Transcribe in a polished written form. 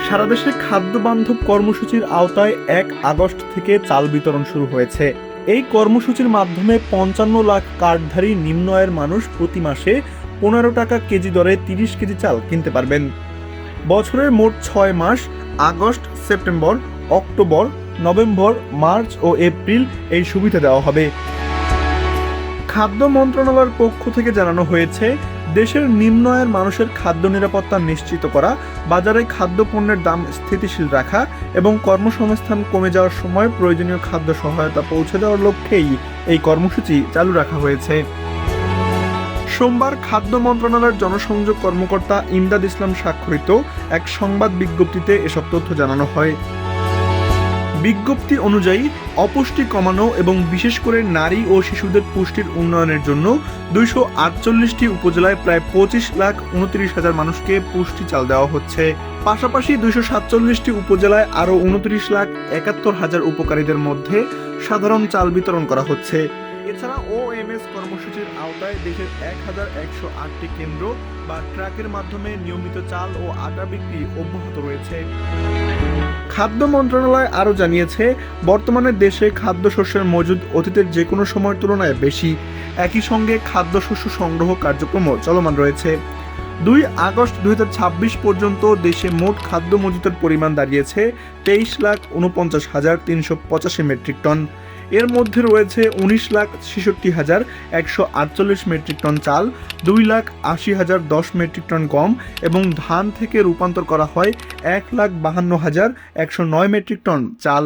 সারা দেশে খাদ্য বান্ধব কর্মসূচির আওতায় ১ আগস্ট থেকে চাল বিতরণ শুরু হয়েছে। এই কর্মসূচির মাধ্যমে ৫৫ লাখ কার্ডধারী নিম্ন আয়ের মানুষ প্রতি মাসে ১৫ টাকা কেজি দরে ৩০ কেজি চাল কিনতে পারবেন। বছরের মোট ৬ মাস আগস্ট, সেপ্টেম্বর, অক্টোবর, নভেম্বর, মার্চ ও এপ্রিল এই সুবিধা দেওয়া হবে। খাদ্য মন্ত্রণালয়ের পক্ষ থেকে জানানো হয়েছে, দেশের নিম্ন আয়ের মানুষের খাদ্য নিরাপত্তা নিশ্চিত করা, বাজারে খাদ্যপণ্যের দাম স্থিতিশীল রাখা এবং কর্মসংস্থান কমে যাওয়ার সময় প্রয়োজনীয় খাদ্য সহায়তা পৌঁছে দেওয়ার লক্ষ্যেই এই কর্মসূচি চালু রাখা হয়েছে। সোমবার খাদ্য মন্ত্রণালয়ের জনসংযোগ কর্মকর্তা ইমদাদ ইসলাম স্বাক্ষরিত এক সংবাদ বিজ্ঞপ্তিতে এসব তথ্য জানানো হয়। বিজ্ঞপ্তি অনুযায়ী অপুষ্টি কমানো এবং বিশেষ করে নারী ও শিশুদের পুষ্টির উন্নয়নের জন্য ২৪৮টি উপজেলায় প্রায় ২৫,২৯,০০০ মানুষকে পুষ্টি চাল দেওয়া হচ্ছে। পাশাপাশি ২৪৭টি উপজেলায় আরও ২৯,৭১,০০০ উপকারীদের মধ্যে সাধারণ চাল বিতরণ করা হচ্ছে। এছাড়া ওএমএস কর্মসূচির আওতায় দেশের ১,১০৮টি কেন্দ্র বা ট্রাকের মাধ্যমে নিয়মিত চাল ও আটা বিক্রি অব্যাহত রয়েছে। খাদ্য মন্ত্রণালয় আরও জানিয়েছে, বর্তমানে দেশে খাদ্যশস্যের মজুদ অতীতের যে কোনো সময়ের তুলনায় বেশি। একই সঙ্গে খাদ্যশস্য সংগ্রহ কার্যক্রমও চলমান রয়েছে। ২ আগস্ট ২০২৬ পর্যন্ত দেশে মোট খাদ্য মজুদের পরিমাণ দাঁড়িয়েছে ২৩,৪৯,৩৮৫ মেট্রিক টন। এর মধ্যে রয়েছে ১৯,৬৬,১৪৮ মেট্রিক টন চাল, ২,৮০,০১০ মেট্রিক টন গম এবং ধান থেকে রূপান্তর করা হয় ১,৫২,১০৯ মেট্রিক টন চাল।